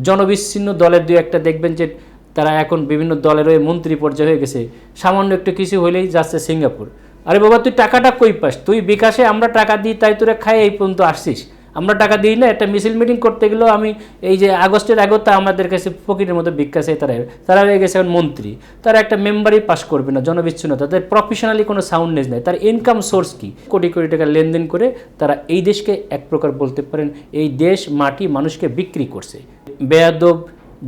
জনবিচ্ছিন্ন দলের দুই একটা দেখবেন যে তারা এখন বিভিন্ন দলের হয়ে মন্ত্রী পর্যায়ে হয়ে গেছে, সামান্য একটু কিছু হলেই যাচ্ছে সিঙ্গাপুর। আরে বাবা, তুই টাকাটা কই পাস? তুই বিকাশে আমরা টাকা দিই তাই তোরা খাই এই পর্যন্ত আসছিস, আমরা টাকা দিই না। একটা মিছিল মিটিং করতে গেলেও আমি এই যে আগস্টের আগত আমাদের কাছে ফকিরের মতো ভিক্ষা চাই, তারা হয়ে গেছে এখন মন্ত্রী। তারা একটা মেম্বারই পাস করবে না, জনবিচ্ছিন্ন, তাদের প্রফেশনালি কোনো সাউন্ডনেস নেই। তার ইনকাম সোর্স কি? কোটি কোটি টাকা লেনদেন করে তারা এই দেশকে এক প্রকার বলতে পারেন এই দেশ মাটি মানুষকে বিক্রি করছে। বেয়াদব,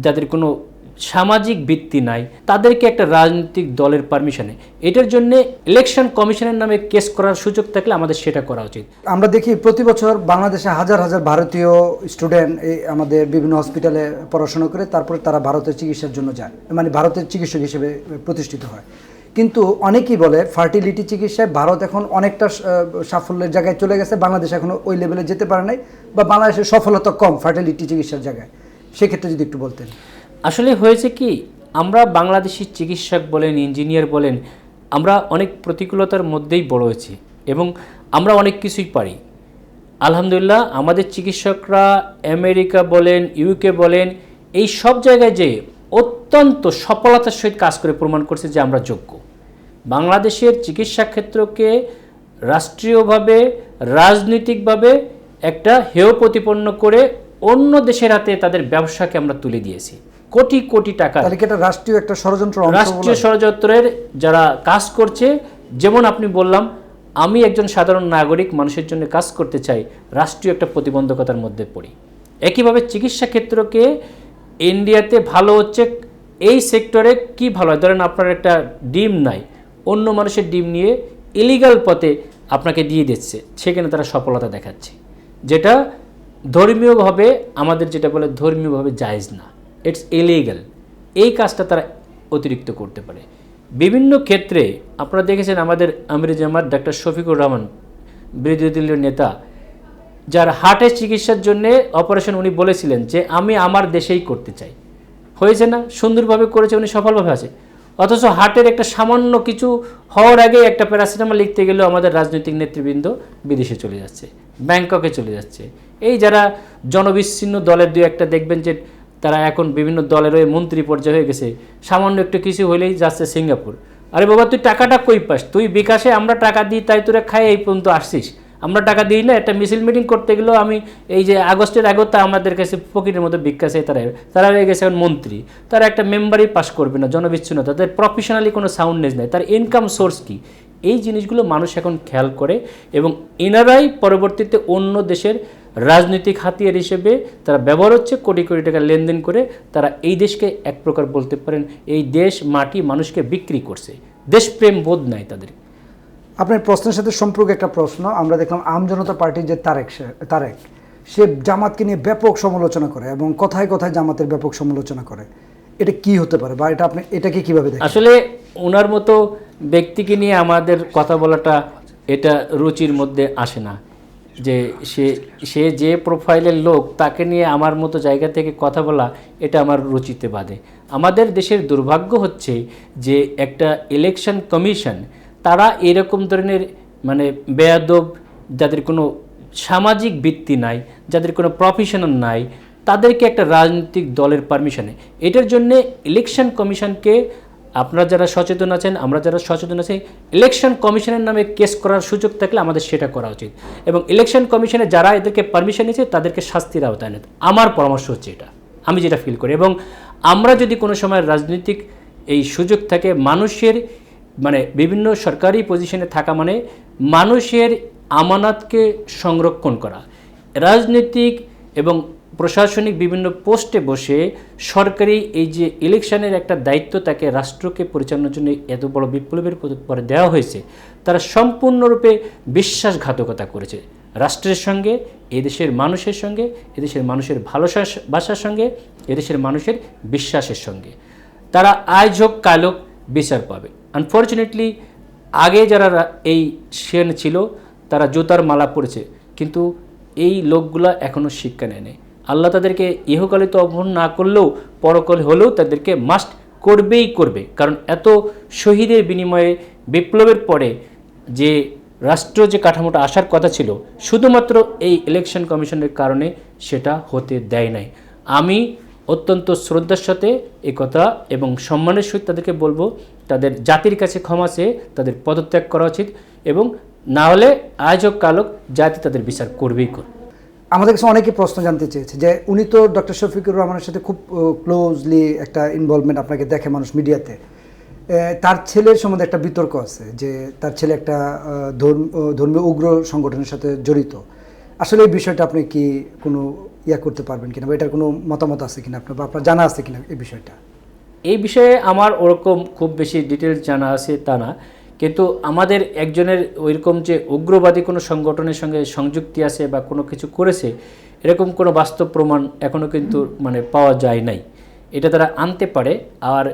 যাদের কোনো সামাজিক ভিত্তি নাই, তাদেরকে একটা রাজনৈতিক দলের পারমিশনে এটার জন্য ইলেকশন কমিশনের নামে কেস করার সুযোগ থাকলে আমাদের সেটা করা উচিত। আমরা দেখি প্রতি বছর বাংলাদেশে হাজার হাজার ভারতীয় স্টুডেন্ট আমাদের বিভিন্ন হসপিটালে পড়াশোনা করে তারপরে তারা ভারতের চিকিৎসার জন্য যায়, মানে ভারতের চিকিৎসক হিসেবে প্রতিষ্ঠিত হয়। কিন্তু অনেকেই বলে ফার্টিলিটি চিকিৎসায় ভারত এখন অনেকটা সাফল্যের জায়গায় চলে গেছে, বাংলাদেশ এখনও ওই লেভেলে যেতে পারে নাই, বা বাংলাদেশের সফলতা কম ফার্টিলিটি চিকিৎসার জায়গায়। সেক্ষেত্রে যদি একটু বলতেন। আসলে হয়েছে কি, আমরা বাংলাদেশি চিকিৎসক বলেন, ইঞ্জিনিয়ার বলেন, আমরা অনেক প্রতিকূলতার মধ্যেই বড় হয়েছি এবং আমরা অনেক কিছুই পারি। আলহামদুলিল্লাহ, আমাদের চিকিৎসকরা আমেরিকা বলেন, ইউকে বলেন, এই সব জায়গায় যে অত্যন্ত সফলতার সহিত কাজ করে প্রমাণ করছে যে আমরা যোগ্য। বাংলাদেশের চিকিৎসা ক্ষেত্রকে রাষ্ট্রীয়ভাবে, রাজনৈতিকভাবে একটা হেয় প্রতিপন্ন করে অন্য দেশের হাতে তাদের ব্যবসাকে আমরা তুলে দিয়েছি কোটি কোটি টাকা। রাষ্ট্রীয় একটা ষড়যন্ত্র, রাষ্ট্রীয় ষড়যন্ত্রের যারা কাজ করছে। যেমন আপনি বললাম, আমি একজন সাধারণ নাগরিক, মানুষের জন্য কাজ করতে চাই, রাষ্ট্রীয় একটা প্রতিবন্ধকতার মধ্যে পড়ি। একইভাবে চিকিৎসা ক্ষেত্রকে ইন্ডিয়াতে ভালো হচ্ছে, এই সেক্টরে কি ভালো হয়, ধরেন আপনার একটা ডিম নাই, অন্য মানুষের ডিম নিয়ে ইলিগাল পথে আপনাকে দিয়ে দিচ্ছে, সেখানে তারা সফলতা দেখাচ্ছে, যেটা ধর্মীয়ভাবে আমাদের যেটা বলে ধর্মীয়ভাবে জায়েজ না, ইটস ইলিগাল। এই কাজটা তারা অতিরিক্ত করতে পারে বিভিন্ন ক্ষেত্রে। আপনারা দেখেছেন আমাদের আমির জামাত ডাক্তার শফিকুর রহমান, বিরোধী দলীয় নেতা, যার হার্টের চিকিৎসার জন্য অপারেশন উনি বলেছিলেন যে আমি আমার দেশেই করতে চাই, হয়েছে না? সুন্দরভাবে করেছে, উনি সফলভাবে আছে। অথচ হার্টের একটা সামান্য কিছু হওয়ার আগে একটা প্যারাসিটামল লিখতে গেলেও আমাদের রাজনৈতিক নেতৃবৃন্দ বিদেশে চলে যাচ্ছে, ব্যাংককে চলে যাচ্ছে। এই যারা জনবিচ্ছিন্ন দলের দুই একটা দেখবেন যে তারা এখন বিভিন্ন দলের হয়ে মন্ত্রী পর্যায়ে হয়ে গেছে, সামান্য একটু কিছু হলেই যাচ্ছে সিঙ্গাপুর। আরে বাবা, তুই টাকাটা কই পাস? তুই বিকাশে আমরা টাকা দিই তাই তোরা খাই এই পর্যন্ত আসছিস, আমরা টাকা দিই না। একটা মিছিল মিটিং করতে গেলেও আমি এই যে আগস্টের আগত আমাদের কাছে ফকিরের মতো ভিক্ষা চাই, তারা হয়ে গেছে এখন মন্ত্রী। তারা একটা মেম্বারই পাস করবে না, জনবিচ্ছিন্ন, তাদের প্রফেশনালি কোনো সাউন্ডনেস নেই। তার ইনকাম সোর্স কি? এই জিনিসগুলো মানুষ এখন খেয়াল করে এবং এনারাই পরবর্তীতে অন্য দেশের রাজনৈতিক হাতিয়ার হিসেবে তারা ব্যবহার হচ্ছে। কোটি কোটি টাকা লেনদেন করে তারা এই দেশকে এক প্রকার বলতে পারেন এই দেশ মাটি মানুষকে বিক্রি করছে। দেশপ্রেম বোধ নাই তাদের। আপনার প্রশ্নের সাথে সম্পর্কে একটা প্রশ্ন, আমরা দেখলাম আম জনতা পার্টির যে তারেক, সে জামাতকে নিয়ে ব্যাপক সমালোচনা করে এবং কথায় কথায় জামাতের ব্যাপক সমালোচনা করে। এটা কি হতে পারে, বা এটাকে কিভাবে দেখেন? আসলে ওনার মতো ব্যক্তিকে নিয়ে আমাদের কথা বলাটা এটা রুচির মধ্যে আসে না। যে সে যে প্রোফাইলের লোক, তাকে নিয়ে আমার মতো জায়গা থেকে কথা বলা, এটা আমার রুচিতে বাধে। আমাদের দেশের দুর্ভাগ্য হচ্ছে যে একটা ইলেকশন কমিশন, তারা এরকম ধরনের মানে বেয়াদব, যাদের কোনো সামাজিক ভিত্তি নাই, যাদের কোনো প্রফেশনাল নাই, তাদেরকে একটা রাজনৈতিক দলের পারমিশনে এটার জন্যে ইলেকশন কমিশনকে, আপনারা যারা সচেতন আছেন, আমরা যারা সচেতন আছি, ইলেকশন কমিশনের নামে কেস করার সুযোগ থাকলে আমাদের সেটা করা উচিত এবং ইলেকশন কমিশনে যারা এদেরকে পারমিশন নিয়েছে তাদেরকে শাস্তির আওতায় আনে। আমার পরামর্শ হচ্ছে এটা, আমি যেটা ফিল করি। এবং আমরা যদি কোনো সময় রাজনৈতিক এই সুযোগ থাকে, মানুষের মানে বিভিন্ন সরকারি পজিশনে থাকা মানে মানুষের আমানতকে সংরক্ষণ করা, রাজনৈতিক এবং প্রশাসনিক বিভিন্ন পোস্টে বসে সরকারি এই যে ইলেকশনের একটা দায়িত্ব তাকে রাষ্ট্রকে পরিচালনার জন্য এত বড় বিপ্লবের পরে দেওয়া হয়েছে, তারা সম্পূর্ণরূপে বিশ্বাসঘাতকতা করেছে রাষ্ট্রের সঙ্গে, এদেশের মানুষের সঙ্গে, এদেশের মানুষের ভালোবাসার সঙ্গে, এদেশের মানুষের বিশ্বাসের সঙ্গে। তারা আজ হোক কাল হোক বিচার পাবে। আনফর্চুনেটলি আগে যারা এই সেন ছিল তারা জুতার মালা পড়েছে, কিন্তু এই লোকগুলা এখনও শিক্ষা নেয়নি। আল্লাহ তাদেরকে ইহকালে তো অপহরণ না করলেও পরকালে হলেও তাদেরকে মাস্ট করবেই করবে। কারণ এত শহীদের বিনিময়ে বিপ্লবের পরে যে রাষ্ট্র যে কাঠামোটা আসার কথা ছিল, শুধুমাত্র এই ইলেকশন কমিশনের কারণে সেটা হতে দেয় নাই। আমি অত্যন্ত শ্রদ্ধার সাথে একথা এবং সম্মানের সহিত তাদেরকে বলবো তাদের জাতির কাছে ক্ষমা চেয়ে তাদের পদত্যাগ করা উচিত, এবং না হলে আজ হোক কাল হোক জাতি তাদের বিচার করবেই করবে। আমাদের কাছে অনেকে প্রশ্ন জানতে চেয়েছে যে উনি তো ডক্টর শফিকুর রহমানের সাথে খুব ক্লোজলি একটা ইনভলভমেন্ট আপনাকে দেখে মানুষ মিডিয়াতে, তার ছেলের সম্বন্ধে একটা বিতর্ক আছে যে তার ছেলে একটা ধর্মীয় উগ্র সংগঠনের সাথে জড়িত। আসলে এই বিষয়টা আপনি কি কোনো করতে পারবেন কিনা, বা এটার কোনো মতামত আছে কিনা আপনার, বা আপনার জানা আছে কিনা এই বিষয়টা? এই বিষয়ে আমার ওরকম খুব বেশি ডিটেলস জানা আছে তা না, কিন্তু আমাদের একজনের ওইরকম যে উগ্রবাদী কোনো সংগঠনের সঙ্গে সংযুক্তি আছে বা কোনো কিছু করেছে এরকম কোনো বাস্তব প্রমাণ এখনও কিন্তু পাওয়া যায় নাই। এটা তারা আনতে পারে। আর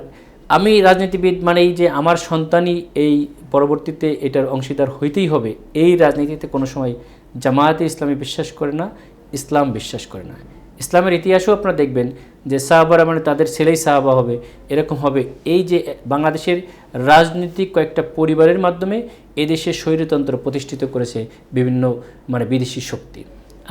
আমি রাজনীতিবিদ মানেই যে আমার সন্তানই এই পরবর্তীতে এটার অংশীদার হইতেই হবে, এই রাজনীতিতে কোনো সময় জামায়াতে ইসলামী বিশ্বাস করে না, ইসলাম বিশ্বাস করে না। ইসলামের ইতিহাসও আপনারা দেখবেন যে সাহাবারা তাদের ছেলেই সাহাবা হবে, এরকম হবে। এই যে বাংলাদেশের রাজনৈতিক কয়েকটা পরিবারের মাধ্যমে এদেশে স্বৈরতন্ত্র প্রতিষ্ঠিত করেছে বিভিন্ন বিদেশি শক্তি,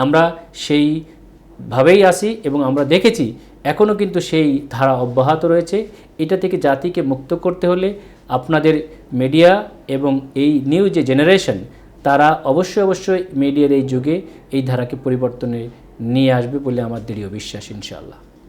আমরা সেইভাবেই আছি এবং আমরা দেখেছি এখনও কিন্তু সেই ধারা অব্যাহত রয়েছে। এটা থেকে জাতিকে মুক্ত করতে হলে আপনাদের মিডিয়া এবং এই নিউ যে জেনারেশন তারা অবশ্যই মিডিয়ার এই যুগে এই ধারাকে পরিবর্তনে নিয়ে আসবে বলে আমার দৃঢ় বিশ্বাস, ইনশাআল্লাহ।